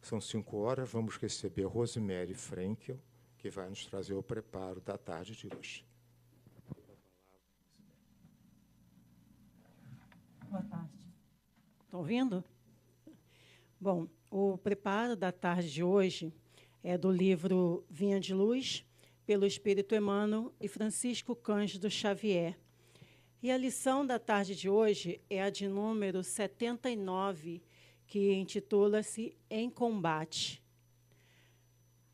São 5 horas, vamos receber Rosemary Frankel, que vai nos trazer o preparo da tarde de hoje. Boa tarde. Estão ouvindo? Bom, o preparo da tarde de hoje é do livro Vinha de Luz, pelo Espírito Emmanuel e Francisco Cândido Xavier. E a lição da tarde de hoje é a de número 79, que intitula-se Em Combate.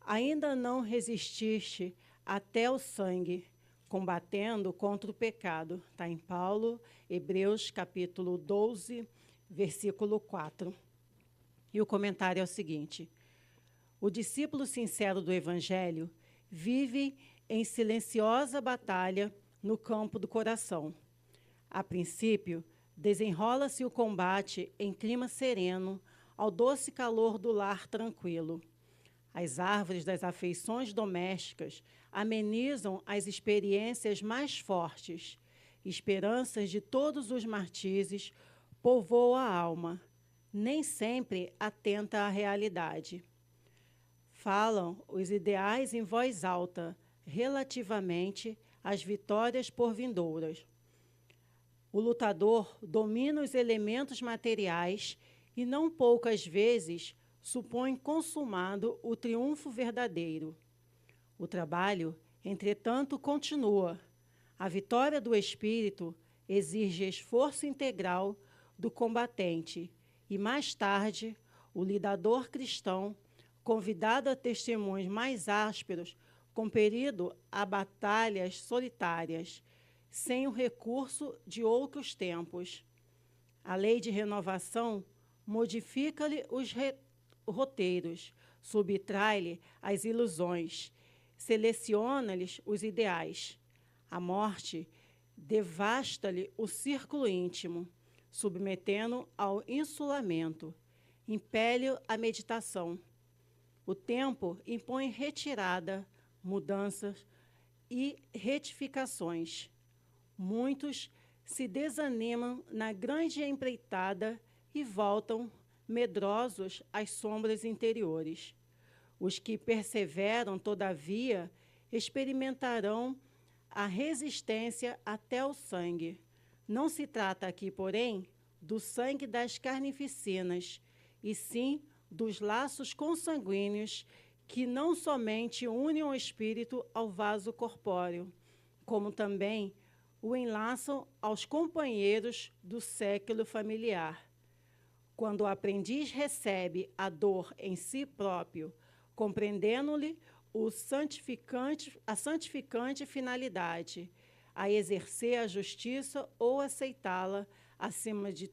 Ainda não resististe até o sangue, combatendo contra o pecado. Está em Paulo, Hebreus, capítulo 12, versículo 4. E o comentário é o seguinte: o discípulo sincero do Evangelho vive em silenciosa batalha no campo do coração. A princípio, desenrola-se o combate em clima sereno, ao doce calor do lar tranquilo. As árvores das afeições domésticas amenizam as experiências mais fortes. Esperanças de todos os matizes povoam a alma, nem sempre atenta à realidade. Falam os ideais em voz alta, relativamente às vitórias por vindouras. O lutador domina os elementos materiais e não poucas vezes supõe consumado o triunfo verdadeiro. O trabalho, entretanto, continua. A vitória do espírito exige esforço integral do combatente e, mais tarde, o lidador cristão, convidado a testemunhos mais ásperos, compelido a batalhas solitárias, sem o recurso de outros tempos. A lei de renovação modifica-lhe os roteiros, subtrai-lhe as ilusões, seleciona-lhes os ideais. A morte devasta-lhe o círculo íntimo, submetendo ao insulamento, impele a meditação. O tempo impõe retirada, mudanças e retificações. Muitos se desanimam na grande empreitada e voltam medrosos às sombras interiores. Os que perseveram, todavia, experimentarão a resistência até o sangue. Não se trata aqui, porém, do sangue das carnificinas, e sim dos laços consanguíneos que não somente unem o espírito ao vaso corpóreo, como também o enlaçam aos companheiros do século familiar. Quando o aprendiz recebe a dor em si próprio, compreendendo-lhe a santificante finalidade, a exercer a justiça ou aceitá-la acima de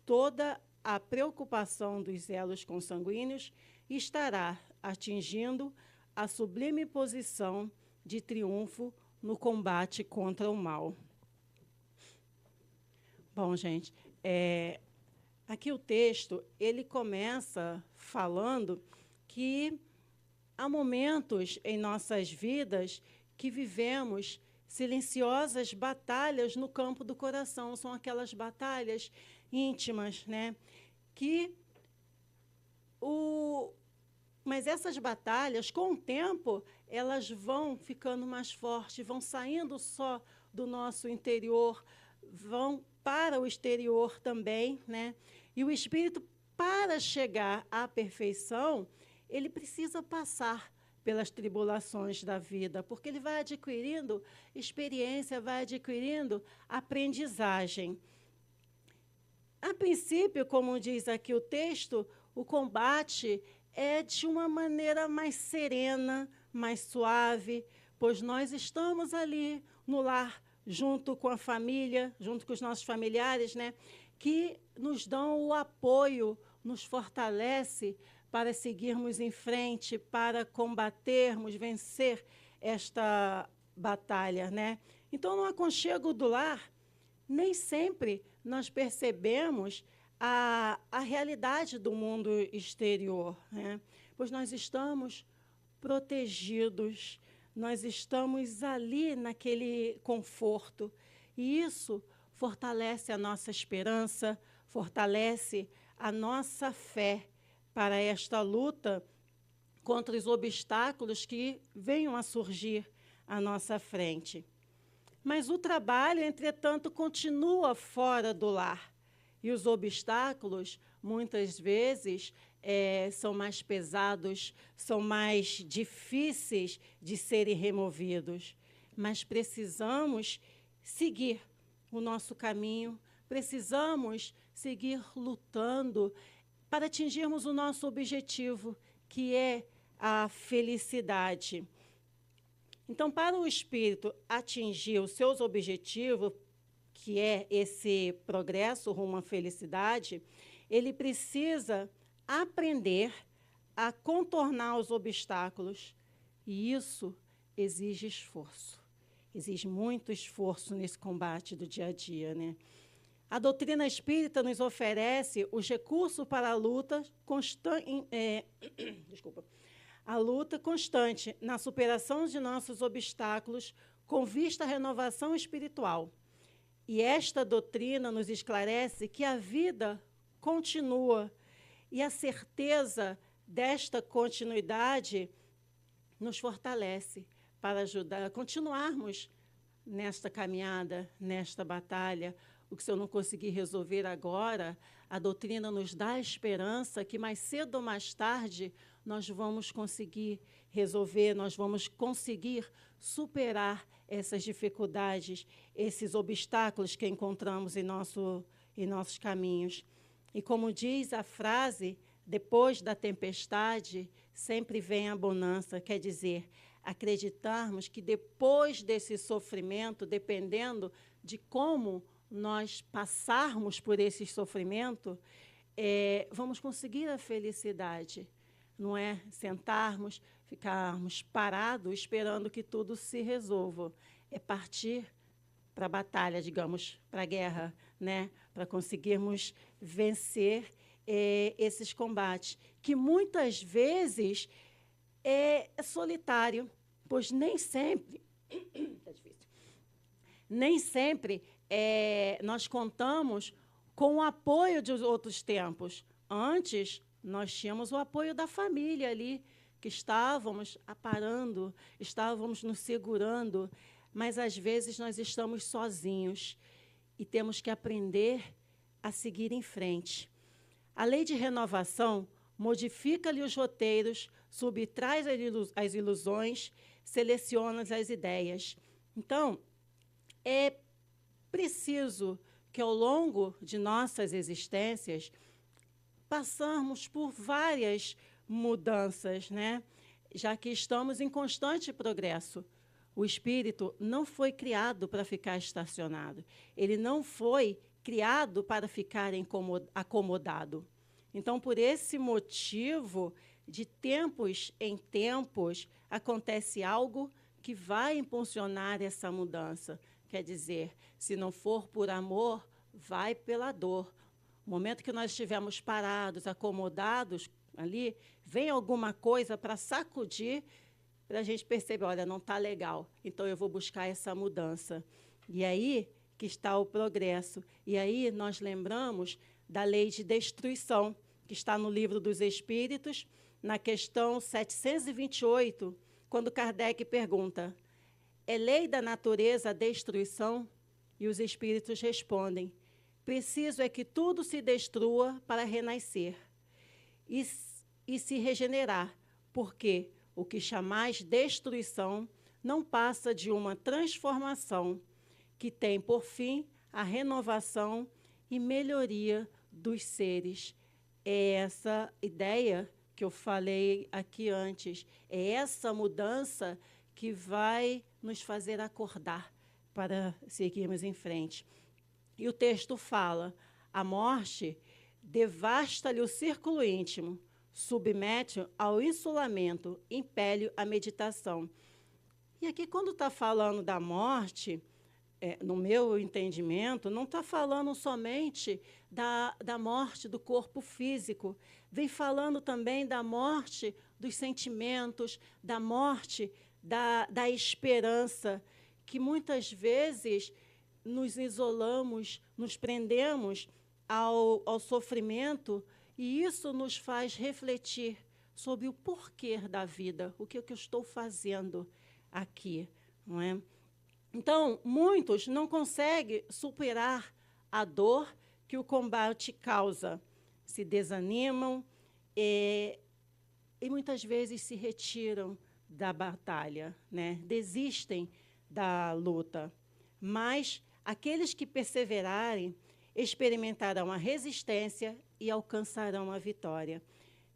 toda a preocupação dos elos consanguíneos, estará atingindo a sublime posição de triunfo no combate contra o mal. Bom, gente, aqui o texto ele começa falando que há momentos em nossas vidas que vivemos silenciosas batalhas no campo do coração. São aquelas batalhas íntimas, né? Mas essas batalhas, com o tempo, elas vão ficando mais fortes, vão saindo só do nosso interior, vão para o exterior também, né? E o espírito, para chegar à perfeição, ele precisa passar pelas tribulações da vida, porque ele vai adquirindo experiência, vai adquirindo aprendizagem. A princípio, como diz aqui o texto, o combate é de uma maneira mais serena, mais suave, pois nós estamos ali no lar, junto com a família, junto com os nossos familiares, né, que nos dão o apoio, nos fortalece para seguirmos em frente, para combatermos, vencer esta batalha, né? Então, no aconchego do lar, nem sempre nós percebemos a realidade do mundo exterior, né? Pois nós estamos protegidos, nós estamos ali naquele conforto, e isso fortalece a nossa esperança, fortalece a nossa fé, para esta luta contra os obstáculos que venham a surgir à nossa frente. Mas o trabalho, entretanto, continua fora do lar. E os obstáculos, muitas vezes, são mais pesados, são mais difíceis de serem removidos. Mas precisamos seguir o nosso caminho, precisamos seguir lutando para atingirmos o nosso objetivo, que é a felicidade. Então, para o espírito atingir os seus objetivos, que é esse progresso rumo à felicidade, ele precisa aprender a contornar os obstáculos. E isso exige esforço. Exige muito esforço nesse combate do dia a dia, né? A doutrina espírita nos oferece os recursos para a luta a luta constante na superação de nossos obstáculos com vista à renovação espiritual. E esta doutrina nos esclarece que a vida continua e a certeza desta continuidade nos fortalece para ajudar a continuarmos nesta caminhada, nesta batalha. O que se eu não conseguir resolver agora, a doutrina nos dá a esperança que mais cedo ou mais tarde nós vamos conseguir resolver, nós vamos conseguir superar essas dificuldades, esses obstáculos que encontramos em nossos caminhos. E como diz a frase, depois da tempestade, sempre vem a bonança, quer dizer, acreditarmos que depois desse sofrimento, dependendo de como nós passarmos por esse sofrimento, vamos conseguir a felicidade. Não é sentarmos, ficarmos parados esperando que tudo se resolva. É partir para a batalha, digamos, para a guerra, né? Para conseguirmos vencer esses combates, que muitas vezes é solitário, pois nem sempre, tá difícil, nem sempre nós contamos com o apoio de outros tempos. Antes, nós tínhamos o apoio da família ali, que estávamos aparando, estávamos nos segurando, mas, às vezes, nós estamos sozinhos e temos que aprender a seguir em frente. A lei de renovação modifica-lhe os roteiros, subtrai as ilusões, seleciona as ideias. Então, é preciso que, ao longo de nossas existências, passamos por várias mudanças, né? Já que estamos em constante progresso. O espírito não foi criado para ficar estacionado. Ele não foi criado para ficar acomodado. Então, por esse motivo, de tempos em tempos, acontece algo que vai impulsionar essa mudança. Quer dizer, se não for por amor, vai pela dor. No momento que nós estivermos parados, acomodados ali, vem alguma coisa para sacudir, para a gente perceber, olha, não está legal, então eu vou buscar essa mudança. E aí que está o progresso. E aí nós lembramos da lei de destruição, que está no Livro dos Espíritos, na questão 728, quando Kardec pergunta, é lei da natureza a destruição? E os espíritos respondem, preciso é que tudo se destrua para renascer e se regenerar, porque o que chamais destruição não passa de uma transformação que tem por fim a renovação e melhoria dos seres. É essa ideia que eu falei aqui antes, é essa mudança que vai nos fazer acordar para seguirmos em frente. E o texto fala, a morte devasta-lhe o círculo íntimo, submete ao insulamento, impele a meditação. E aqui, quando está falando da morte, no meu entendimento, não está falando somente da morte do corpo físico, vem falando também da morte dos sentimentos, da morte da esperança, que muitas vezes nos isolamos, nos prendemos ao sofrimento E isso nos faz refletir sobre o porquê da vida, o que eu estou fazendo aqui, não é? Então, muitos não conseguem superar a dor que o combate causa, se desanimam e muitas vezes se retiram da batalha, né? Desistem da luta. Mas aqueles que perseverarem experimentarão a resistência e alcançarão a vitória.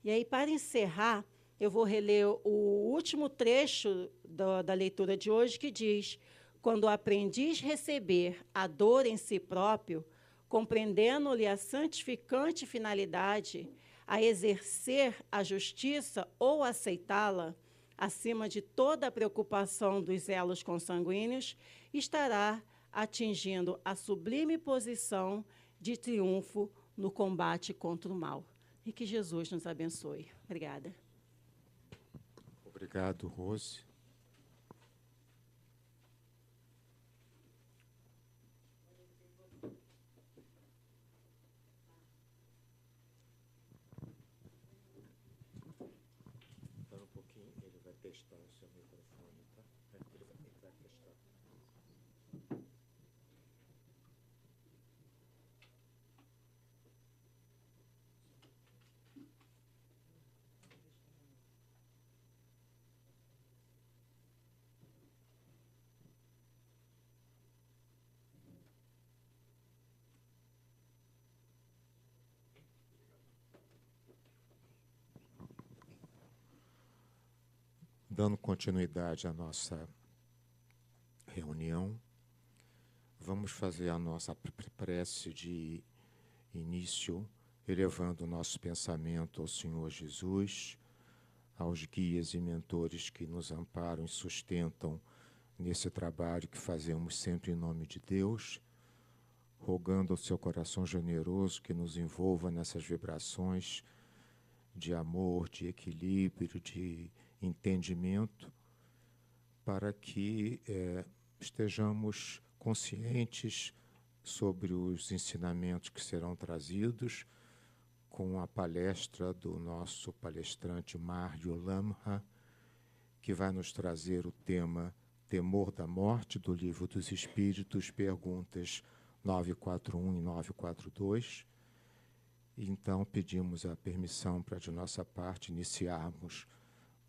E aí, para encerrar, eu vou reler o último trecho da leitura de hoje, que diz: quando o aprendiz receber a dor em si próprio, compreendendo-lhe a santificante finalidade, a exercer a justiça ou aceitá-la, acima de toda a preocupação dos elos consanguíneos, estará atingindo a sublime posição de triunfo no combate contra o mal. E que Jesus nos abençoe. Obrigada. Obrigado, Rose. Espera um pouquinho, ele vai testar o seu microfone, tá? Ele vai testar. Dando continuidade à nossa reunião, vamos fazer a nossa prece de início, elevando o nosso pensamento ao Senhor Jesus, aos guias e mentores que nos amparam e sustentam nesse trabalho que fazemos sempre em nome de Deus, rogando ao seu coração generoso que nos envolva nessas vibrações de amor, de equilíbrio, de entendimento, para que estejamos conscientes sobre os ensinamentos que serão trazidos com a palestra do nosso palestrante Mário Lamha, que vai nos trazer o tema Temor da Morte, do Livro dos Espíritos, perguntas 941 e 942. Então, pedimos a permissão para, de nossa parte,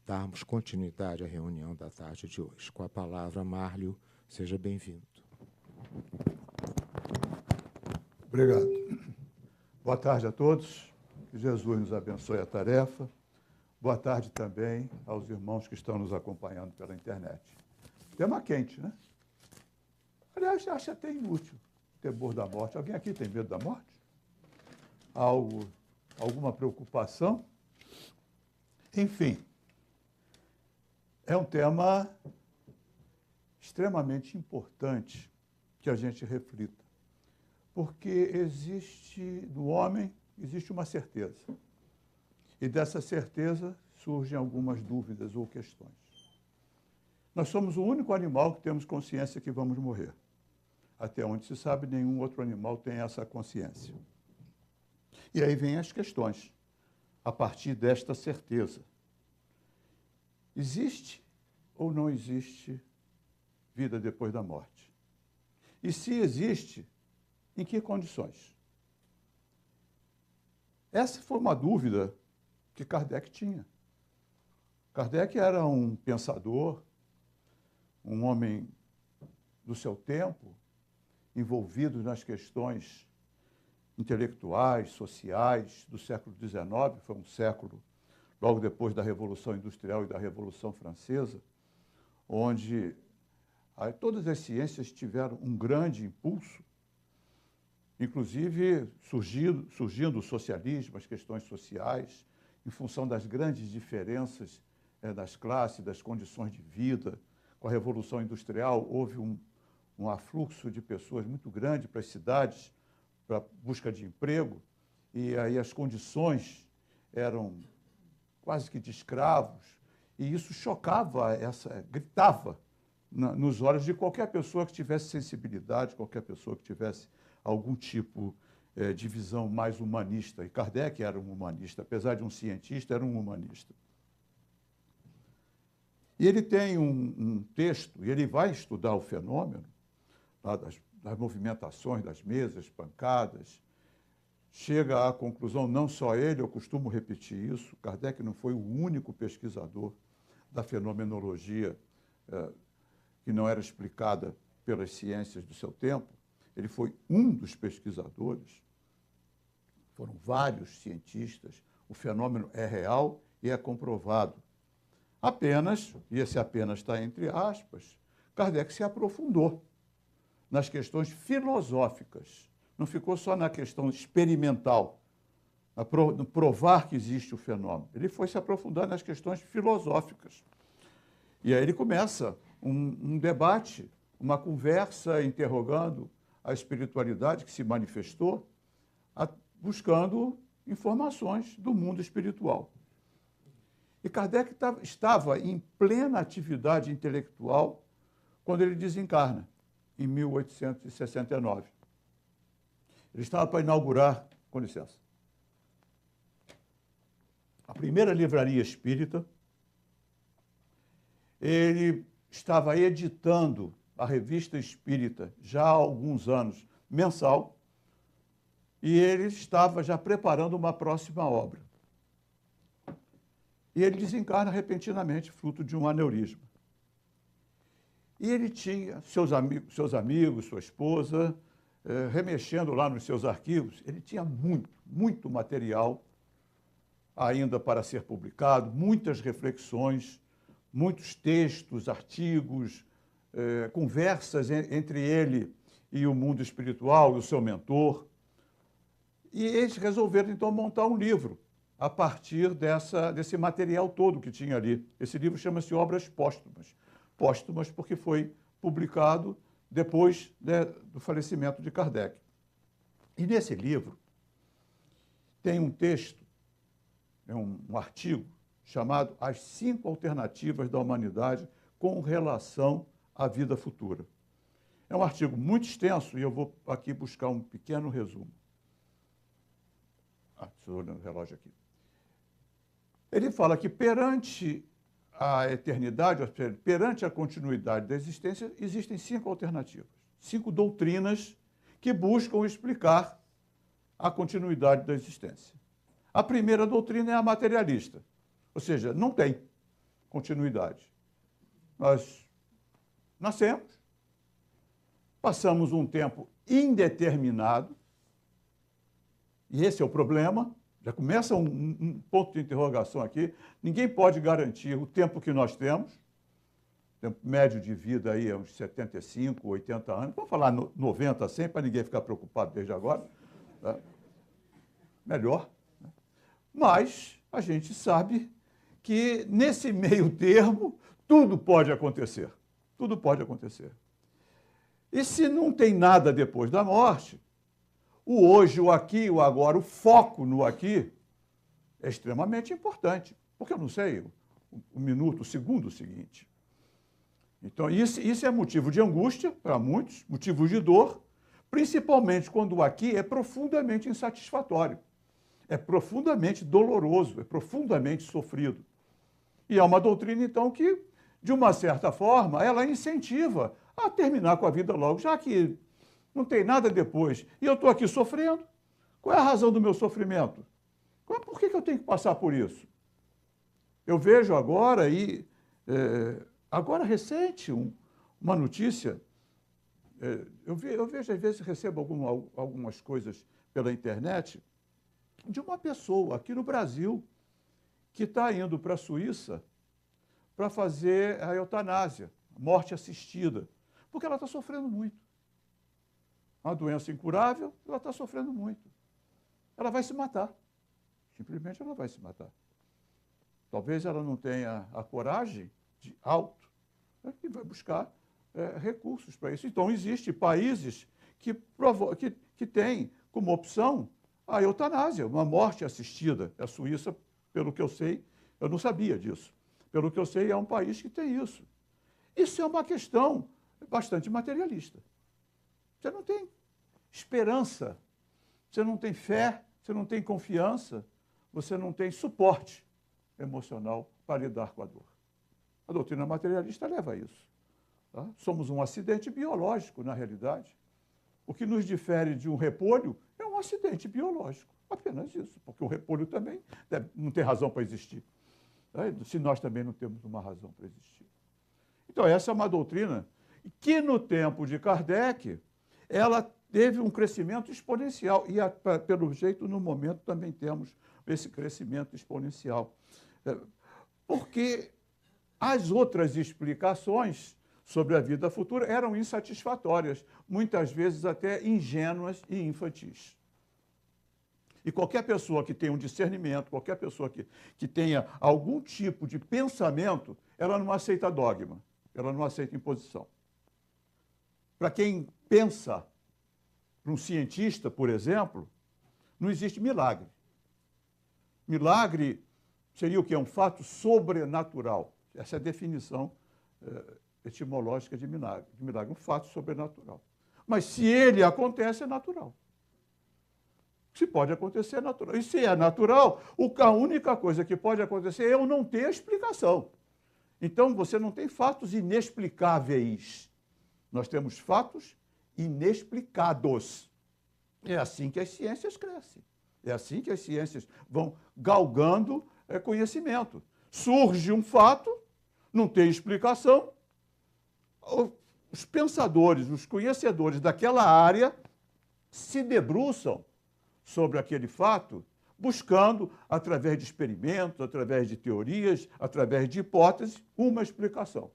darmos continuidade à reunião da tarde de hoje. Com a palavra, Márlio, seja bem-vindo. Obrigado. Boa tarde a todos. Que Jesus nos abençoe a tarefa. Boa tarde também aos irmãos que estão nos acompanhando pela internet. Tema quente, né? Aliás, acho até inútil o temor da morte. Alguém aqui tem medo da morte? Alguma preocupação? Enfim, é um tema extremamente importante que a gente reflita, porque no homem existe uma certeza, e dessa certeza surgem algumas dúvidas ou questões. Nós somos o único animal que temos consciência que vamos morrer. Até onde se sabe, nenhum outro animal tem essa consciência. E aí vêm as questões, a partir desta certeza. Existe ou não existe vida depois da morte? E se existe, em que condições? Essa foi uma dúvida que Kardec tinha. Kardec era um pensador, um homem do seu tempo, envolvido nas questões intelectuais, sociais do século XIX, foi um século logo depois da Revolução Industrial e da Revolução Francesa, onde todas as ciências tiveram um grande impulso, inclusive surgindo o socialismo, as questões sociais, em função das grandes diferenças das classes, das condições de vida. Com a Revolução Industrial, houve um afluxo de pessoas muito grande para as cidades, para busca de emprego, e aí as condições eram quase que de escravos, e isso chocava, gritava nos olhos de qualquer pessoa que tivesse sensibilidade, qualquer pessoa que tivesse algum tipo de visão mais humanista. E Kardec era um humanista, apesar de um cientista, era um humanista. E ele tem um texto, e ele vai estudar o fenômeno lá das movimentações das mesas, pancadas, chega à conclusão, não só ele, eu costumo repetir isso, Kardec não foi o único pesquisador da fenomenologia que não era explicada pelas ciências do seu tempo, ele foi um dos pesquisadores, foram vários cientistas, o fenômeno é real e é comprovado. Apenas, e esse apenas está entre aspas, Kardec se aprofundou nas questões filosóficas, não ficou só na questão experimental, no provar que existe o fenômeno. Ele foi se aprofundar nas questões filosóficas. E aí ele começa um debate, uma conversa interrogando a espiritualidade que se manifestou, buscando informações do mundo espiritual. E Kardec estava em plena atividade intelectual quando ele desencarna, em 1869. Ele estava para inaugurar, com licença, a primeira livraria espírita. Ele estava editando a Revista Espírita já há alguns anos, mensal, e ele estava já preparando uma próxima obra. E ele desencarna repentinamente, fruto de um aneurisma. E ele tinha seus amigos, sua esposa, remexendo lá nos seus arquivos. Ele tinha muito material ainda para ser publicado, muitas reflexões, muitos textos, artigos, conversas entre ele e o mundo espiritual, e o seu mentor. E eles resolveram, então, montar um livro a partir desse material todo que tinha ali. Esse livro chama-se Obras Póstumas. Póstumas porque foi publicado depois do falecimento de Kardec. E nesse livro tem um texto, um artigo, chamado As 5 Alternativas da Humanidade com relação à vida futura. É um artigo muito extenso e eu vou aqui buscar um pequeno resumo. Estou olhando o relógio aqui. Ele fala que perante a eternidade, perante a continuidade da existência, existem 5 alternativas, 5 doutrinas que buscam explicar a continuidade da existência. A primeira doutrina é a materialista, ou seja, não tem continuidade. Nós nascemos, passamos um tempo indeterminado, e esse é o problema. Já começa um ponto de interrogação aqui. Ninguém pode garantir o tempo que nós temos. O tempo médio de vida aí é uns 75, 80 anos. Vamos falar 90, 100, para ninguém ficar preocupado desde agora. Tá? Melhor. Né? Mas a gente sabe que nesse meio termo tudo pode acontecer. Tudo pode acontecer. E se não tem nada depois da morte, o hoje, o aqui, o agora, o foco no aqui é extremamente importante, porque eu não sei o minuto, o segundo seguinte. Então, isso é motivo de angústia para muitos, motivo de dor, principalmente quando o aqui é profundamente insatisfatório, é profundamente doloroso, é profundamente sofrido. E é uma doutrina, então, que, de uma certa forma, ela incentiva a terminar com a vida logo, já que não tem nada depois. E eu estou aqui sofrendo. Qual é a razão do meu sofrimento? Por que eu tenho que passar por isso? Eu vejo agora, agora recente, uma notícia. Eu vejo, às vezes, recebo algumas coisas pela internet de uma pessoa aqui no Brasil que está indo para a Suíça para fazer a eutanásia, morte assistida, porque ela está sofrendo muito. Uma doença incurável, ela está sofrendo muito. Ela vai se matar. Simplesmente ela vai se matar. Talvez ela não tenha a coragem de e vai buscar recursos para isso. Então, existem países que têm como opção a eutanásia, uma morte assistida. A Suíça, pelo que eu sei, eu não sabia disso. Pelo que eu sei, é um país que tem isso. Isso é uma questão bastante materialista. Você não tem esperança você não tem fé, você não tem confiança, você não tem suporte emocional para lidar com a dor. A doutrina materialista leva a isso. Tá? Somos um acidente biológico, na realidade. O que nos difere de um repolho é um acidente biológico. Apenas isso, porque o repolho também não tem razão para existir. Tá? Se nós também não temos uma razão para existir. Então, essa é uma doutrina que, no tempo de Kardec, ela teve um crescimento exponencial. E, pelo jeito, no momento também temos esse crescimento exponencial. Porque as outras explicações sobre a vida futura eram insatisfatórias, muitas vezes até ingênuas e infantis. E qualquer pessoa que tenha um discernimento, qualquer pessoa que tenha algum tipo de pensamento, ela não aceita dogma, ela não aceita imposição. Para quem pensa, para um cientista, por exemplo, não existe milagre. Milagre seria o quê? Um fato sobrenatural. Essa é a definição etimológica de milagre. Um fato sobrenatural. Mas se ele acontece, é natural. Se pode acontecer, é natural. E se é natural, a única coisa que pode acontecer é eu não ter explicação. Então, você não tem fatos inexplicáveis. Nós temos fatos inexplicados. É assim que as ciências crescem. É assim que as ciências vão galgando conhecimento. Surge um fato, não tem explicação. Os pensadores, os conhecedores daquela área se debruçam sobre aquele fato, buscando, através de experimentos, através de teorias, através de hipóteses, uma explicação.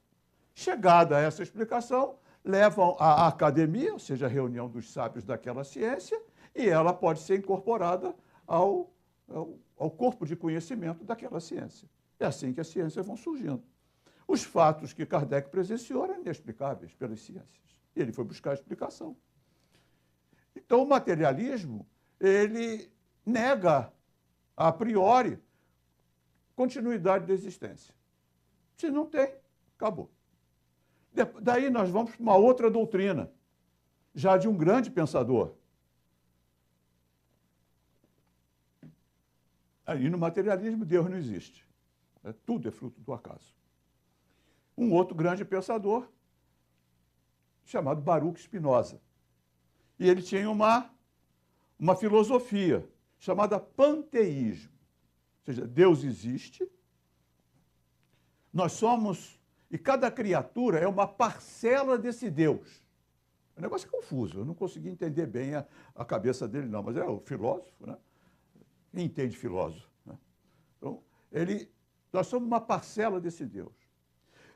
Chegada a essa explicação, levam à academia, ou seja, a reunião dos sábios daquela ciência, e ela pode ser incorporada ao corpo de conhecimento daquela ciência. É assim que as ciências vão surgindo. Os fatos que Kardec presenciou eram inexplicáveis pelas ciências. E ele foi buscar a explicação. Então, o materialismo, ele nega, a priori, continuidade da existência. Se não tem, acabou. Daí nós vamos para uma outra doutrina, já de um grande pensador. Aí no materialismo, Deus não existe. Tudo é fruto do acaso. Um outro grande pensador, chamado Baruch Spinoza. E ele tinha uma filosofia chamada panteísmo. Ou seja, Deus existe, nós somos, e cada criatura é uma parcela desse Deus. O negócio é confuso, eu não consegui entender bem a cabeça dele, não, mas é o filósofo, né? Quem entende filósofo? Né? Então, nós somos uma parcela desse Deus.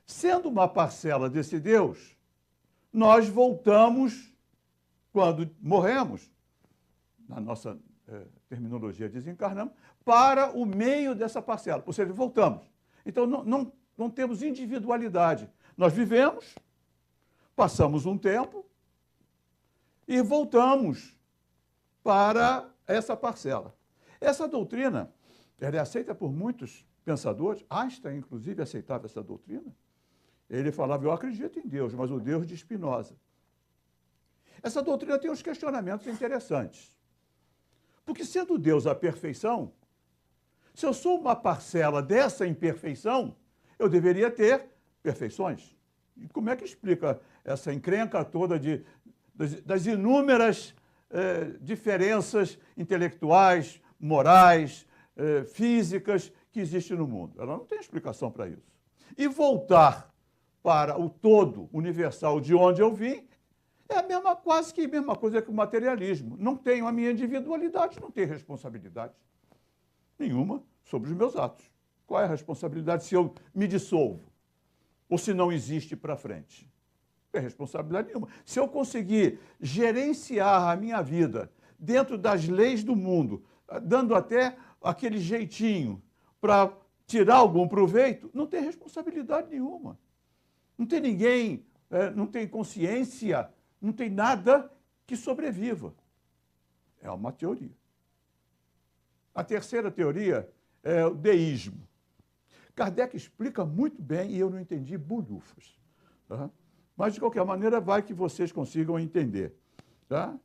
Sendo uma parcela desse Deus, nós voltamos, quando morremos, na nossa terminologia desencarnamos, para o meio dessa parcela, ou seja, voltamos. Então, não temos individualidade. Nós vivemos, passamos um tempo e voltamos para essa parcela. Essa doutrina, ela é aceita por muitos pensadores. Einstein, inclusive, aceitava essa doutrina. Ele falava, eu acredito em Deus, mas o Deus de Spinoza. Essa doutrina tem uns questionamentos interessantes. Porque, sendo Deus a perfeição, se eu sou uma parcela dessa imperfeição, eu deveria ter perfeições. E como é que explica essa encrenca toda das inúmeras diferenças intelectuais, morais, físicas que existem no mundo? Ela não tem explicação para isso. E voltar para o todo universal de onde eu vim é quase que a mesma coisa que o materialismo. Não tenho a minha individualidade, não tenho responsabilidade nenhuma sobre os meus atos. Qual é a responsabilidade se eu me dissolvo? Ou se não existe para frente? Não tem responsabilidade nenhuma. Se eu conseguir gerenciar a minha vida dentro das leis do mundo, dando até aquele jeitinho para tirar algum proveito, não tem responsabilidade nenhuma. Não tem ninguém, não tem consciência, não tem nada que sobreviva. É uma teoria. A terceira teoria é o deísmo. Kardec explica muito bem e eu não entendi bulhufas. Tá? Mas, de qualquer maneira, vai que vocês consigam entender. Tá?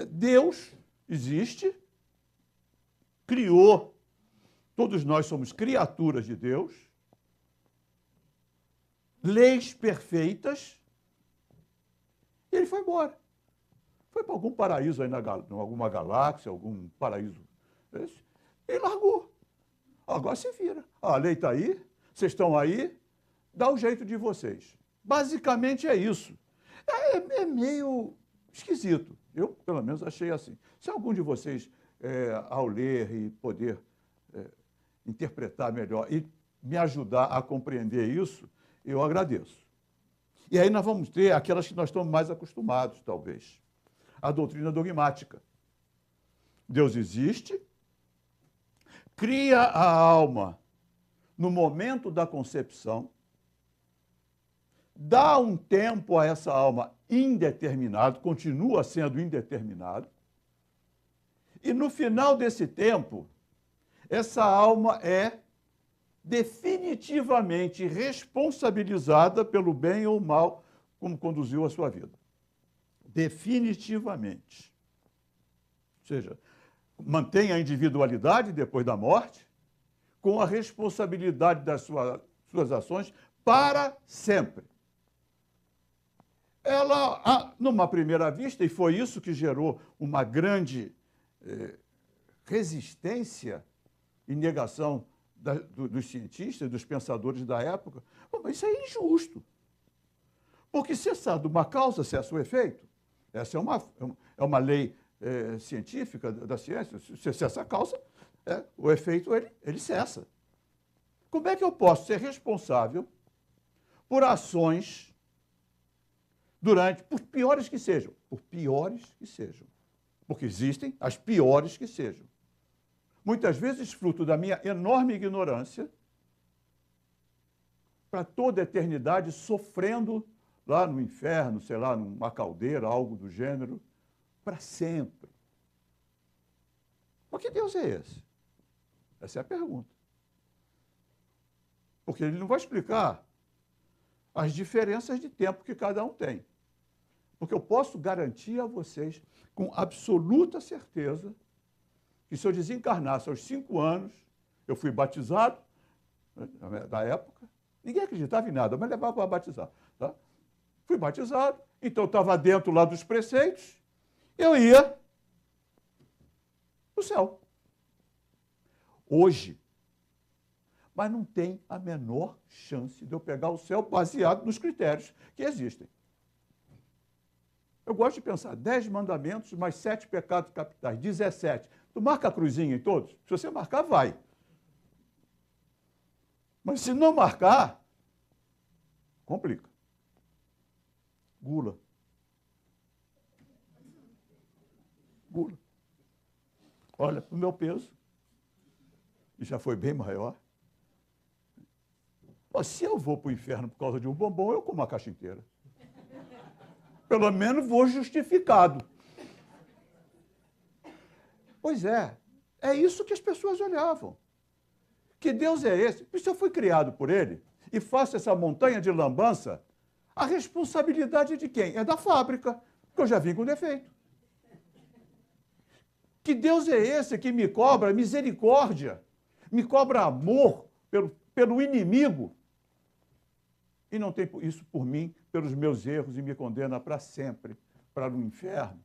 Deus existe, criou, todos nós somos criaturas de Deus, leis perfeitas, e ele foi embora. Foi para algum paraíso aí, alguma galáxia, algum paraíso. E largou. Agora se vira. A lei está aí, vocês estão aí, dá o jeito de vocês. Basicamente é isso. É meio esquisito. Eu, pelo menos, achei assim. Se algum de vocês, ao ler e poder interpretar melhor e me ajudar a compreender isso, eu agradeço. E aí nós vamos ter aquelas que nós estamos mais acostumados, talvez. A doutrina dogmática. Deus existe, cria a alma no momento da concepção, dá um tempo a essa alma indeterminado, continua sendo indeterminado, e no final desse tempo, essa alma é definitivamente responsabilizada pelo bem ou mal como conduziu a sua vida. Definitivamente. Ou seja, mantém a individualidade depois da morte, com a responsabilidade das suas ações para sempre. Ela, numa primeira vista, e foi isso que gerou uma grande resistência e negação dos cientistas, dos pensadores da época, mas isso é injusto. Porque cessar de uma causa, cessa o efeito. Essa é uma lei científica da ciência. Se cessa a causa, o efeito ele cessa. Como é que eu posso ser responsável por ações por piores que sejam, porque existem as piores que sejam, muitas vezes fruto da minha enorme ignorância, para toda a eternidade sofrendo lá no inferno, sei lá, numa caldeira, algo do gênero, para sempre. Mas que Deus é esse? Essa é a pergunta. Porque ele não vai explicar as diferenças de tempo que cada um tem. Porque eu posso garantir a vocês, com absoluta certeza, que se eu desencarnasse aos 5 anos, eu fui batizado, na época, ninguém acreditava em nada, mas levava para batizar. Tá? Fui batizado, então eu estava dentro lá dos preceitos, eu ia para o céu. Hoje, mas não tem a menor chance de eu pegar o céu baseado nos critérios que existem. Eu gosto de pensar 10 mandamentos mais 7 pecados capitais, 17. Tu marca a cruzinha em todos? Se você marcar, vai. Mas se não marcar, complica. Gula. Olha, o meu peso, e já foi bem maior. Pô, se eu vou para o inferno por causa de um bombom, eu como a caixa inteira. Pelo menos vou justificado. Pois é isso que as pessoas olhavam. Que Deus é esse? Se eu fui criado por ele e faço essa montanha de lambança, a responsabilidade é de quem? É da fábrica, que eu já vim com defeito. Que Deus é esse que me cobra misericórdia, me cobra amor pelo inimigo e não tem isso por mim, pelos meus erros, e me condena para sempre para o inferno?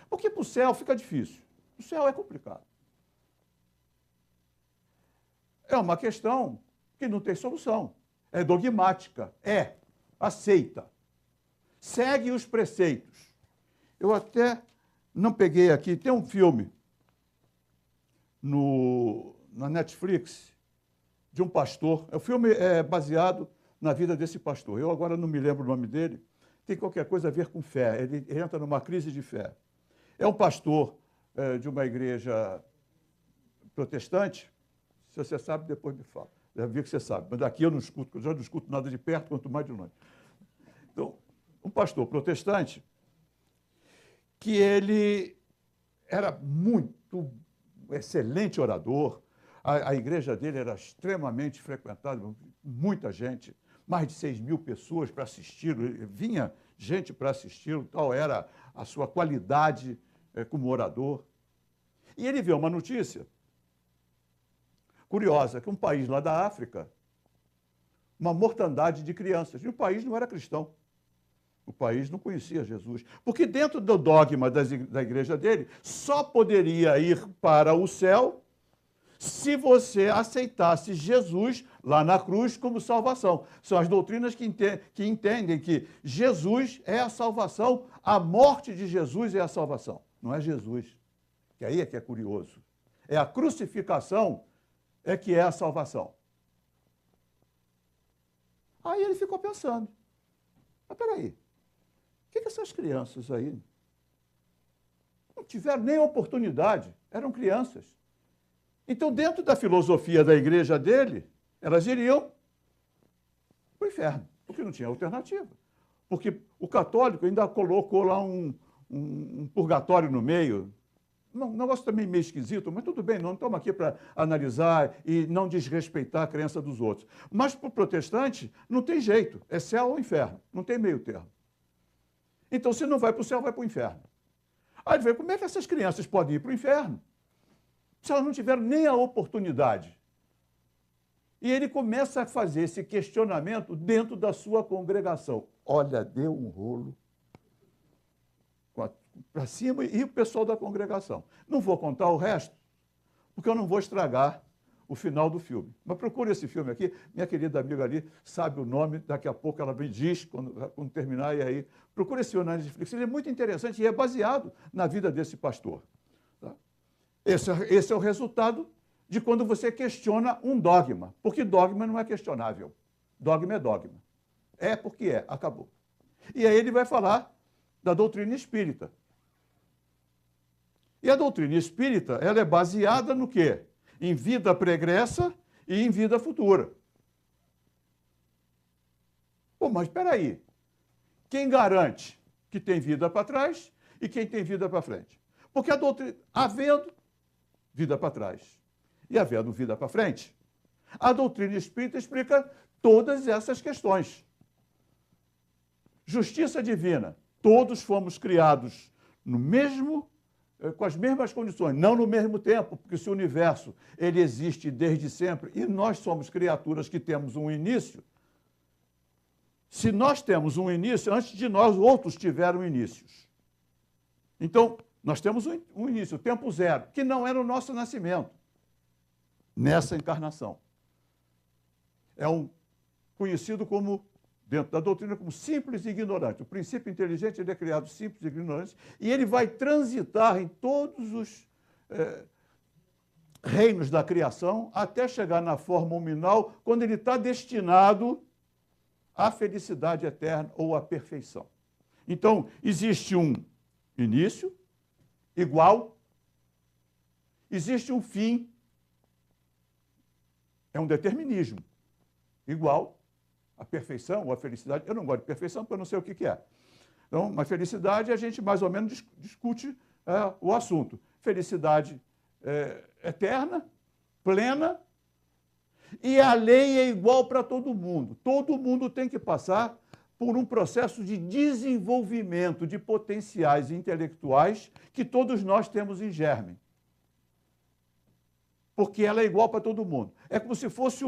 Porque para o céu fica difícil. O céu é complicado. É uma questão que não tem solução. É dogmática. Aceita. Segue os preceitos. Eu até não peguei aqui, tem um filme na Netflix de um pastor. O filme é baseado na vida desse pastor. Eu agora não me lembro o nome dele. Tem qualquer coisa a ver com fé. Ele entra numa crise de fé. É um pastor de uma igreja protestante. Se você sabe, depois me fala. Já vi que você sabe. Mas daqui eu não escuto, eu já não escuto nada de perto, quanto mais de longe. Então, um pastor protestante que ele era muito excelente orador. A igreja dele era extremamente frequentada, muita gente, mais de 6.000 pessoas para assisti-lo, vinha gente para assisti-lo, tal era a sua qualidade como orador. E ele vê uma notícia curiosa, que um país lá da África, uma mortandade de crianças, e o país não era cristão. O país não conhecia Jesus. Porque dentro do dogma da igreja dele, só poderia ir para o céu se você aceitasse Jesus lá na cruz como salvação. São as doutrinas que entendem que Jesus é a salvação, a morte de Jesus é a salvação. Não é Jesus, que aí é que é curioso. É a crucificação é que é a salvação. Aí ele ficou pensando, mas peraí, por que essas crianças aí não tiveram nem oportunidade? Eram crianças. Então, dentro da filosofia da igreja dele, elas iriam para o inferno, porque não tinha alternativa. Porque o católico ainda colocou lá um purgatório no meio. Um negócio também meio esquisito, mas tudo bem, não estamos aqui para analisar e não desrespeitar a crença dos outros. Mas para o protestante, não tem jeito, é céu ou inferno, não tem meio termo. Então, se não vai para o céu, vai para o inferno. Aí ele vê, como é que essas crianças podem ir para o inferno se elas não tiveram nem a oportunidade? E ele começa a fazer esse questionamento dentro da sua congregação. Olha, deu um rolo para cima e o pessoal da congregação. Não vou contar o resto, porque eu não vou estragar o final do filme. Mas procure esse filme aqui, minha querida amiga ali sabe o nome, daqui a pouco ela me diz quando terminar, e aí procure esse filme na Netflix. Ele é muito interessante e é baseado na vida desse pastor. Tá? Esse é o resultado de quando você questiona um dogma, porque dogma não é questionável. Dogma é dogma. É porque é, acabou. E aí ele vai falar da doutrina espírita. E a doutrina espírita, ela é baseada no quê? Em vida pregressa e em vida futura. Pô, mas espera aí. Quem garante que tem vida para trás e quem tem vida para frente? Porque a doutrina, havendo vida para trás e havendo vida para frente, a doutrina espírita explica todas essas questões. Justiça divina. Todos fomos criados no mesmo, com as mesmas condições, não no mesmo tempo, porque se o universo ele existe desde sempre e nós somos criaturas que temos um início, se nós temos um início, antes de nós outros tiveram inícios. Então, nós temos um início, o tempo zero, que não era o nosso nascimento, nessa encarnação. É conhecido como, dentro da doutrina, como simples e ignorante. O princípio inteligente ele é criado simples e ignorante, e ele vai transitar em todos os reinos da criação até chegar na forma nominal, quando ele está destinado à felicidade eterna ou à perfeição. Então, existe um início igual, existe um fim, é um determinismo igual. A perfeição ou a felicidade, eu não gosto de perfeição porque eu não sei o que é. Então, mas felicidade, a gente mais ou menos discute o assunto. Felicidade eterna, plena, e a lei é igual para todo mundo. Todo mundo tem que passar por um processo de desenvolvimento de potenciais intelectuais que todos nós temos em germe. Porque ela é igual para todo mundo. É como se fosse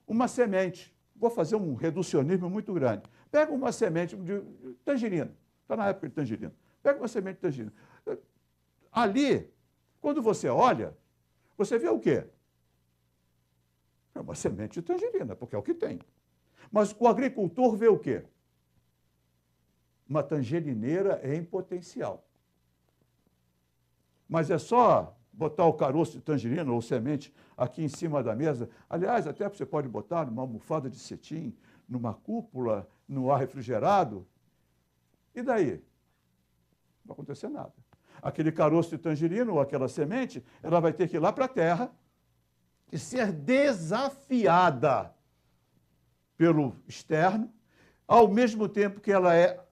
uma semente. Vou fazer um reducionismo muito grande. Pega uma semente de tangerina. Está na época de tangerina. Pega uma semente de tangerina. Ali, quando você olha, você vê o quê? É uma semente de tangerina, porque é o que tem. Mas o agricultor vê o quê? Uma tangerineira em potencial. Mas é só botar o caroço de tangerina ou semente aqui em cima da mesa. Aliás, até você pode botar numa almofada de cetim, numa cúpula, no ar refrigerado. E daí? Não vai acontecer nada. Aquele caroço de tangerina ou aquela semente, ela vai ter que ir lá para a terra e ser desafiada pelo externo, ao mesmo tempo que ela é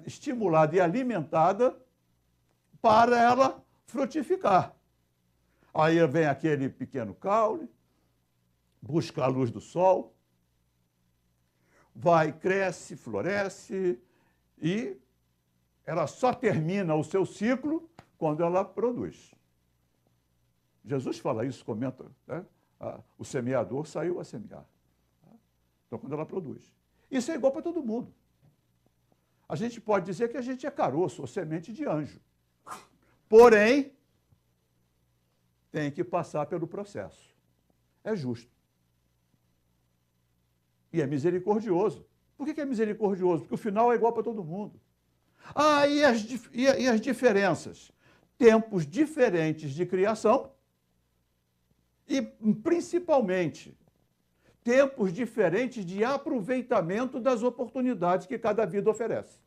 estimulada e alimentada para ela frutificar. Aí vem aquele pequeno caule, busca a luz do sol, vai, cresce, floresce e ela só termina o seu ciclo quando ela produz. Jesus fala isso, comenta, né? O semeador saiu a semear. Então, quando ela produz. Isso é igual para todo mundo. A gente pode dizer que a gente é caroço ou semente de anjo. Porém, tem que passar pelo processo. É justo. E é misericordioso. Por que é misericordioso? Porque o final é igual para todo mundo. E as diferenças? Tempos diferentes de criação e, principalmente, tempos diferentes de aproveitamento das oportunidades que cada vida oferece.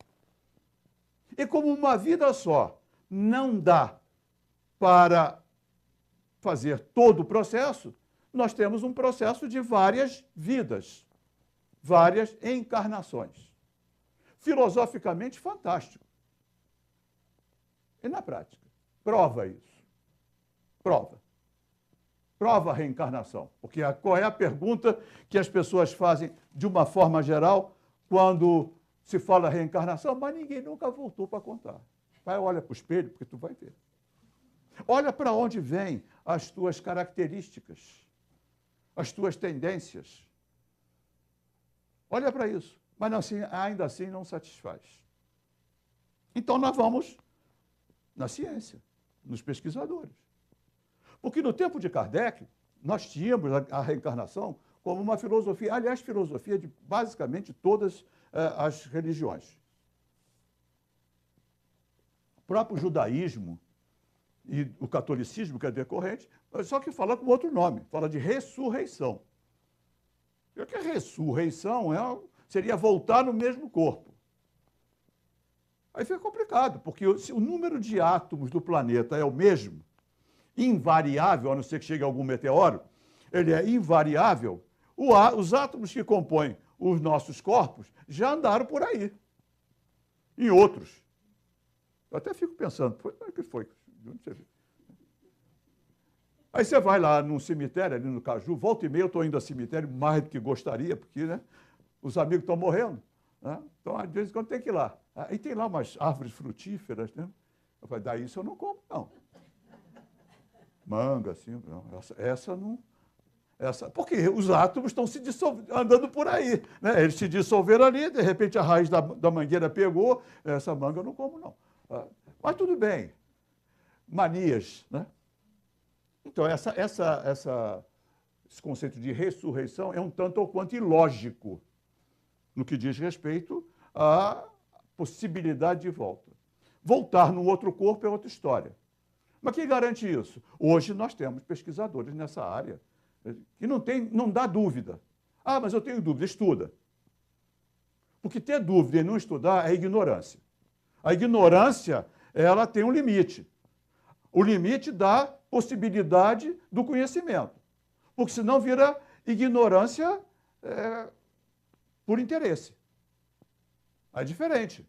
E como uma vida só não dá para fazer todo o processo, nós temos um processo de várias vidas, várias encarnações. Filosoficamente fantástico. E na prática? Prova isso. Prova. Prova a reencarnação. Porque qual é a pergunta que as pessoas fazem de uma forma geral quando se fala reencarnação? Mas ninguém nunca voltou para contar. Vai, olha para o espelho, porque tu vai ver. Olha para onde vêm as tuas características, as tuas tendências. Olha para isso. Mas não, assim, ainda assim não satisfaz. Então nós vamos na ciência, nos pesquisadores. Porque no tempo de Kardec, nós tínhamos a reencarnação como uma filosofia, aliás, filosofia de basicamente todas as religiões. O próprio judaísmo e o catolicismo, que é decorrente, só que fala com outro nome, fala de ressurreição. Porque a ressurreição seria voltar no mesmo corpo. Aí fica complicado, porque se o número de átomos do planeta é o mesmo, invariável, a não ser que chegue algum meteoro, ele é invariável, os átomos que compõem os nossos corpos já andaram por aí, em outros. Eu até fico pensando, o que foi? De onde você viu? Aí você vai lá num cemitério, ali no Caju, volta e meia eu estou indo ao cemitério mais do que gostaria, porque né, os amigos estão morrendo. Né? Então, às vezes, quando tem que ir lá. Aí tem lá umas árvores frutíferas. Né? Eu falei, daí isso eu não como, não. Manga, assim, não. Essa não. Porque os átomos estão se andando por aí. Né? Eles se dissolveram ali, de repente a raiz da mangueira pegou, essa manga eu não como, não. Mas tudo bem. Manias, né? Então, esse conceito de ressurreição é um tanto ou quanto ilógico no que diz respeito à possibilidade de volta. Voltar num outro corpo é outra história. Mas quem garante isso? Hoje nós temos pesquisadores nessa área que não dá dúvida. Ah, mas eu tenho dúvida, estuda. Porque ter dúvida e não estudar é ignorância. A ignorância, ela tem um limite. O limite da possibilidade do conhecimento. Porque senão vira ignorância por interesse. É diferente.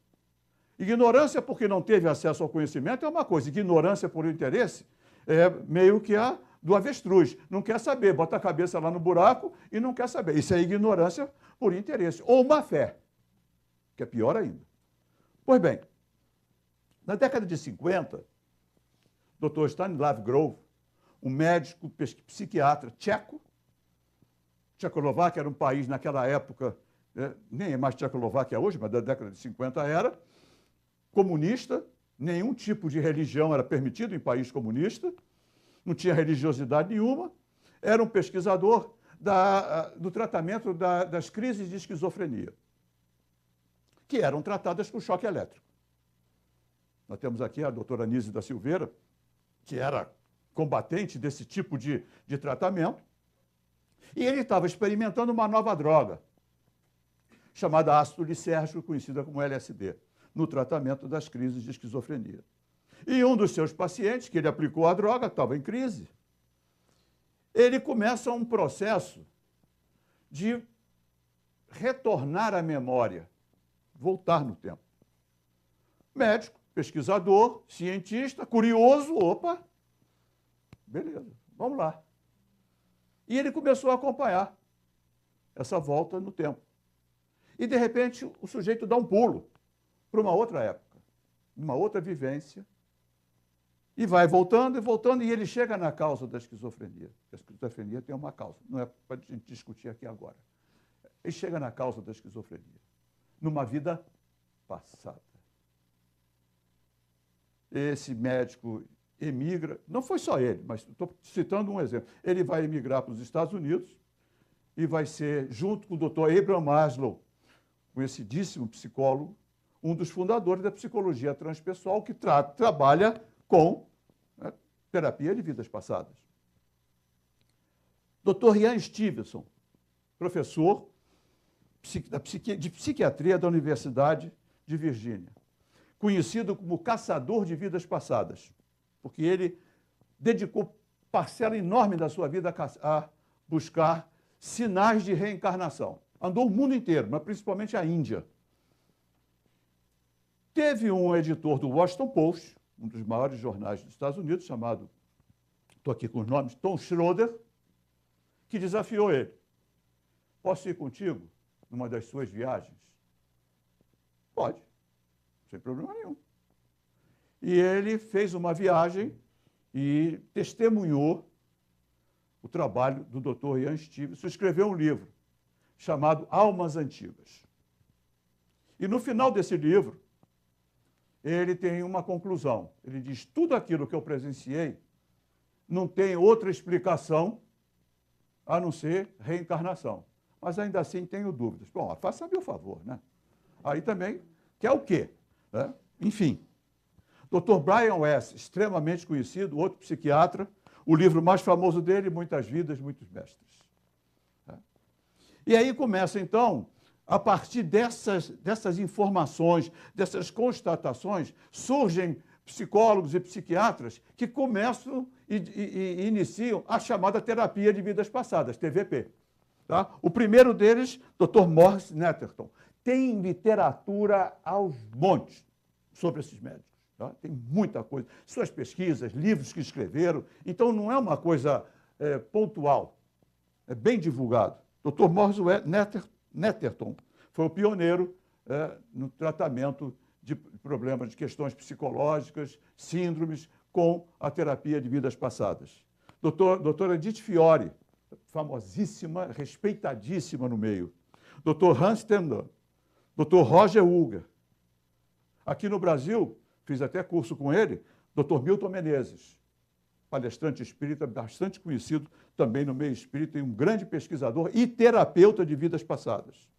Ignorância porque não teve acesso ao conhecimento é uma coisa. Ignorância por interesse é meio que a do avestruz. Não quer saber, bota a cabeça lá no buraco e não quer saber. Isso é ignorância por interesse. Ou má fé, que é pior ainda. Pois bem, na década de 50, Dr. Stanislav Grof, um médico psiquiatra tcheco, Tchecoslováquia era um país naquela época, nem é mais Tchecoslováquia hoje, mas da década de 50 era, comunista, nenhum tipo de religião era permitido em país comunista, não tinha religiosidade nenhuma, era um pesquisador do tratamento das crises de esquizofrenia, que eram tratadas com choque elétrico. Nós temos aqui a doutora Anísio da Silveira, que era combatente desse tipo de tratamento, e ele estava experimentando uma nova droga, chamada ácido lisérgico, conhecida como LSD, no tratamento das crises de esquizofrenia. E um dos seus pacientes, que ele aplicou a droga, estava em crise, ele começa um processo de retornar à memória, voltar no tempo. Médico, pesquisador, cientista, curioso, opa, beleza, vamos lá. E ele começou a acompanhar essa volta no tempo. E, de repente, o sujeito dá um pulo para uma outra época, uma outra vivência, E vai voltando e voltando, e ele chega na causa da esquizofrenia. A esquizofrenia tem uma causa, não é para a gente discutir aqui agora. Ele chega na causa da esquizofrenia, numa vida passada. Esse médico emigra, não foi só ele, mas estou citando um exemplo. Ele vai emigrar para os Estados Unidos e vai ser, junto com o Dr. Abraham Maslow, conhecidíssimo psicólogo, um dos fundadores da psicologia transpessoal, que trabalha com terapia de vidas passadas. Dr. Ian Stevenson, professor de psiquiatria da Universidade de Virgínia, conhecido como caçador de vidas passadas, porque ele dedicou parcela enorme da sua vida a buscar sinais de reencarnação. Andou o mundo inteiro, mas principalmente a Índia. Teve um editor do Washington Post, um dos maiores jornais dos Estados Unidos, chamado, estou aqui com os nomes, Tom Schroeder, que desafiou ele. Posso ir contigo numa das suas viagens? Pode, sem problema nenhum. E ele fez uma viagem e testemunhou o trabalho do Dr. Ian Stevenson, escreveu um livro chamado Almas Antigas. E no final desse livro, ele tem uma conclusão. Ele diz, tudo aquilo que eu presenciei não tem outra explicação a não ser reencarnação. Mas ainda assim tenho dúvidas. Bom, faça-me o favor, né? Aí também, quer o quê? Né? Enfim, Dr. Brian Weiss, extremamente conhecido, outro psiquiatra, o livro mais famoso dele, Muitas Vidas, Muitos Mestres. E aí começa, então, a partir dessas informações, dessas constatações, surgem psicólogos e psiquiatras que começam e iniciam a chamada terapia de vidas passadas, TVP. Tá? O primeiro deles, Dr. Morris Netterton. Tem literatura aos montes sobre esses médicos. Tá? Tem muita coisa. Suas pesquisas, livros que escreveram. Então, não é uma coisa pontual. É bem divulgado. Dr. Morris Netterton foi o pioneiro no tratamento de problemas, de questões psicológicas, síndromes, com a terapia de vidas passadas. Doutora Edith Fiore, famosíssima, respeitadíssima no meio. Dr. Hans Stender, Dr. Roger Uger. Aqui no Brasil, fiz até curso com ele, Dr. Milton Menezes, palestrante espírita, bastante conhecido também no meio espírita, e um grande pesquisador e terapeuta de vidas passadas.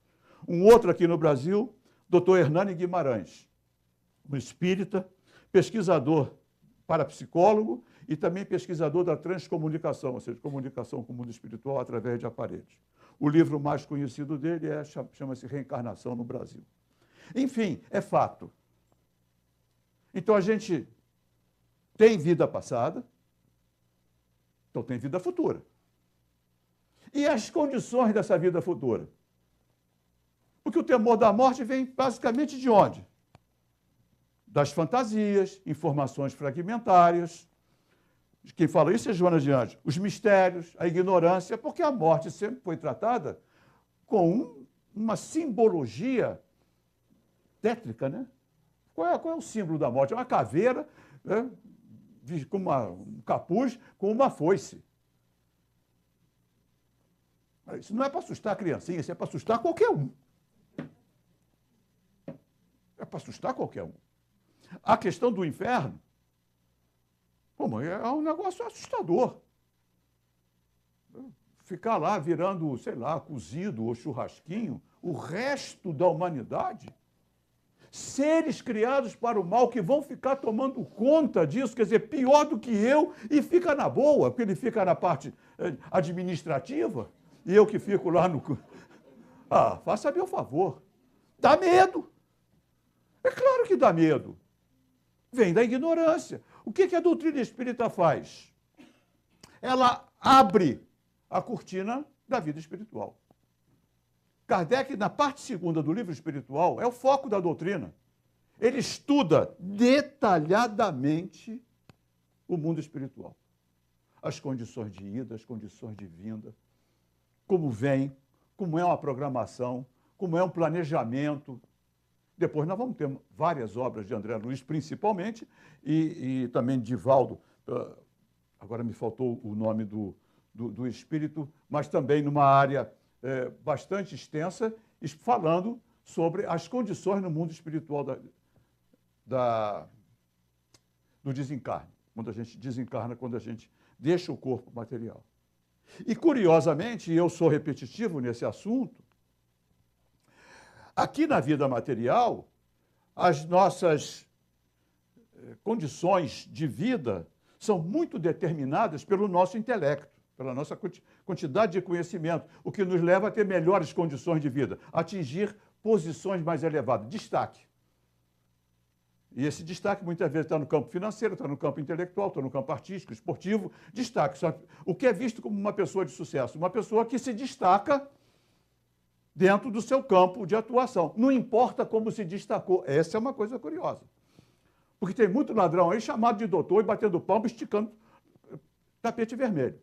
Um outro aqui no Brasil, Dr. Hernani Guimarães, um espírita, pesquisador parapsicólogo e também pesquisador da transcomunicação, ou seja, comunicação com o mundo espiritual através de aparelhos. O livro mais conhecido dele chama-se Reencarnação no Brasil. Enfim, é fato. Então, a gente tem vida passada, então tem vida futura. E as condições dessa vida futura? Porque o temor da morte vem basicamente de onde? Das fantasias, informações fragmentárias. Quem fala isso é Joana de Anjos. Os mistérios, a ignorância, porque a morte sempre foi tratada com uma simbologia tétrica, né? Qual é o símbolo da morte? É uma caveira, né, com um capuz, com uma foice. Isso não é para assustar a criancinha, isso é para assustar qualquer um. É para assustar qualquer um. A questão do inferno, é um negócio assustador. Ficar lá virando, sei lá, cozido ou churrasquinho, o resto da humanidade, seres criados para o mal que vão ficar tomando conta disso, quer dizer, pior do que eu, e fica na boa, porque ele fica na parte administrativa, e eu que fico lá no... faça meu favor. Dá medo. É claro que dá medo. Vem da ignorância. O que a doutrina espírita faz? Ela abre a cortina da vida espiritual. Kardec, na parte segunda do livro espiritual, é o foco da doutrina. Ele estuda detalhadamente o mundo espiritual. As condições de ida, as condições de vinda, como vem, como é uma programação, como é um planejamento Depois nós vamos ter várias obras de André Luiz, principalmente, e também de Valdo. Agora me faltou o nome do espírito, mas também numa área bastante extensa, falando sobre as condições no mundo espiritual do desencarne, quando a gente desencarna, quando a gente deixa o corpo material. E, curiosamente, e eu sou repetitivo nesse assunto, aqui na vida material, as nossas condições de vida são muito determinadas pelo nosso intelecto, pela nossa quantidade de conhecimento, o que nos leva a ter melhores condições de vida, atingir posições mais elevadas, destaque. E esse destaque muitas vezes está no campo financeiro, está no campo intelectual, está no campo artístico, esportivo, destaque. O que é visto como uma pessoa de sucesso? Uma pessoa que se destaca dentro do seu campo de atuação. Não importa como se destacou. Essa é uma coisa curiosa. Porque tem muito ladrão aí chamado de doutor e batendo palmo, esticando tapete vermelho.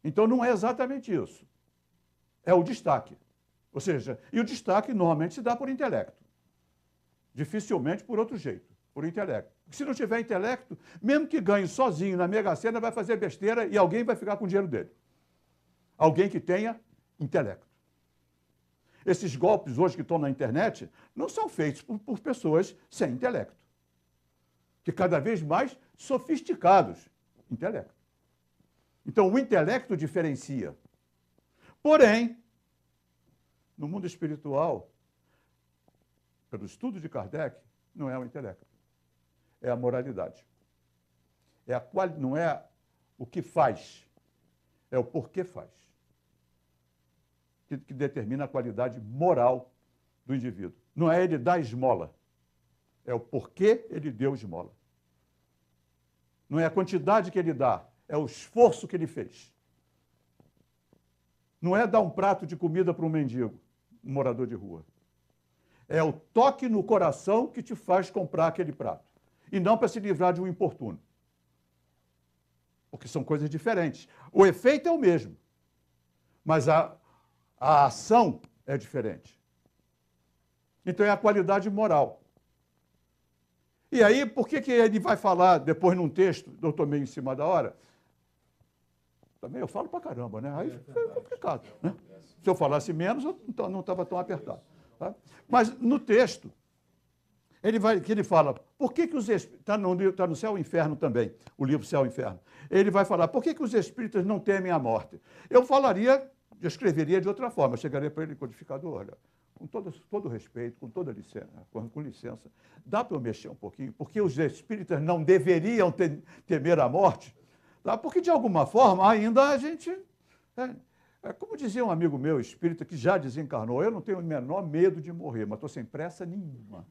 Então não é exatamente isso. É o destaque. Ou seja, e o destaque normalmente se dá por intelecto. Dificilmente por outro jeito, por intelecto. Porque se não tiver intelecto, mesmo que ganhe sozinho na Mega Sena, vai fazer besteira e alguém vai ficar com o dinheiro dele. Alguém que tenha intelecto. Esses golpes hoje que estão na internet não são feitos por pessoas sem intelecto. Que cada vez mais sofisticados. Intelecto. Então, o intelecto diferencia. Porém, no mundo espiritual, pelo estudo de Kardec, não é o intelecto. É a moralidade. Não é o que faz, é o porquê faz. Que determina a qualidade moral do indivíduo. Não é ele dar esmola, é o porquê ele deu esmola. Não é a quantidade que ele dá, é o esforço que ele fez. Não é dar um prato de comida para um mendigo, um morador de rua. É o toque no coração que te faz comprar aquele prato. E não para se livrar de um importuno. Porque são coisas diferentes. O efeito é o mesmo, mas a ação é diferente. Então é a qualidade moral. E aí, por que ele vai falar depois num texto, eu estou meio em cima da hora? Também eu falo pra caramba, né? Aí fica complicado, né? Se eu falasse menos, eu não estava tão apertado. Tá? Mas no texto, ele fala, por que os espíritos... Está no Céu e Inferno também, o livro Céu e Inferno. Ele vai falar, por que os espíritas não temem a morte? Eu escreveria de outra forma, eu chegaria para ele, codificador, olha, com todo respeito, com toda licença, com licença, dá para eu mexer um pouquinho? Porque os espíritas não deveriam temer a morte? Tá? Porque, de alguma forma, ainda a gente... como dizia um amigo meu, espírita, que já desencarnou, eu não tenho o menor medo de morrer, mas estou sem pressa nenhuma.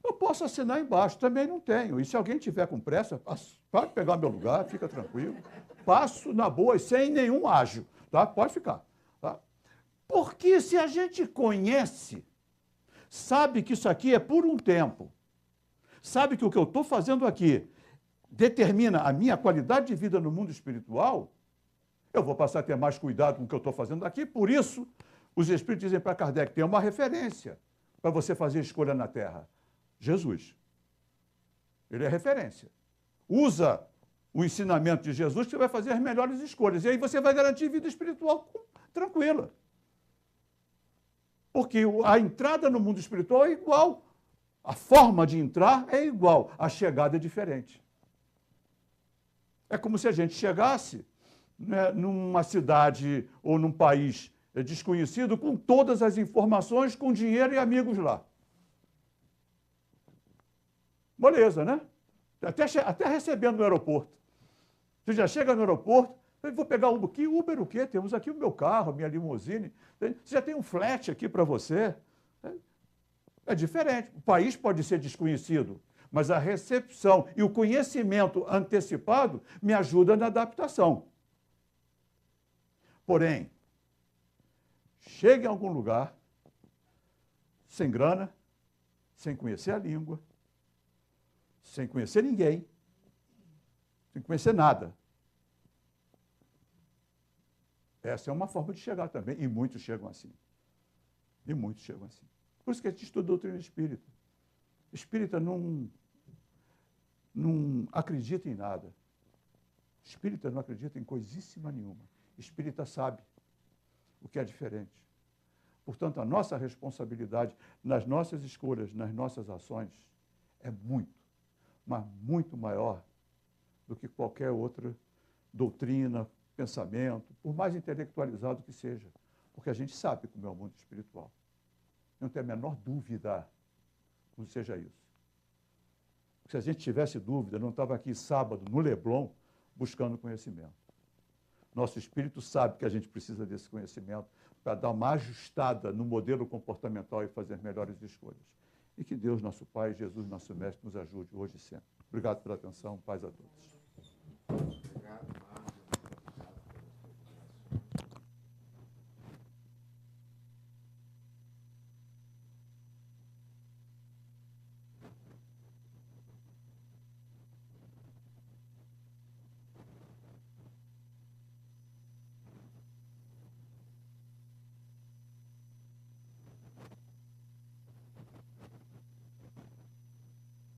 Eu posso assinar embaixo, também não tenho. E se alguém tiver com pressa, pode pegar meu lugar, fica tranquilo. Passo na boa e sem nenhum ágio, tá? Pode ficar. Tá? Porque se a gente conhece, sabe que isso aqui é por um tempo, sabe que o que eu estou fazendo aqui determina a minha qualidade de vida no mundo espiritual, eu vou passar a ter mais cuidado com o que eu estou fazendo aqui. Por isso, os espíritos dizem para Kardec, tem uma referência para você fazer escolha na Terra. Jesus. Ele é referência. Usa o ensinamento de Jesus que você vai fazer as melhores escolhas. E aí você vai garantir vida espiritual tranquila. Porque a entrada no mundo espiritual é igual. A forma de entrar é igual. A chegada é diferente. É como se a gente chegasse, né, numa cidade ou num país desconhecido com todas as informações, com dinheiro e amigos lá. Moleza, né? Até recebendo no aeroporto. Você já chega no aeroporto, vou pegar Uber aqui. Uber o quê? Temos aqui o meu carro, a minha limusine. Você já tem um flat aqui para você. É diferente. O país pode ser desconhecido, mas a recepção e o conhecimento antecipado me ajuda na adaptação. Porém, chega em algum lugar, sem grana, sem conhecer a língua, sem conhecer ninguém, sem conhecer nada. Essa é uma forma de chegar também, e muitos chegam assim. E muitos chegam assim. Por isso que a gente estuda a doutrina espírita. Espírita não acredita em nada. Espírita não acredita em coisíssima nenhuma. Espírita sabe o que é diferente. Portanto, a nossa responsabilidade nas nossas escolhas, nas nossas ações, é muito, mas muito maior do que qualquer outra doutrina, pensamento, por mais intelectualizado que seja, porque a gente sabe como é o mundo espiritual. Não tem a menor dúvida que não seja isso. Se a gente tivesse dúvida, não estava aqui sábado, no Leblon, buscando conhecimento. Nosso espírito sabe que a gente precisa desse conhecimento para dar uma ajustada no modelo comportamental e fazer melhores escolhas. E que Deus, nosso Pai, Jesus, nosso Mestre, nos ajude hoje e sempre. Obrigado pela atenção. Paz a todos.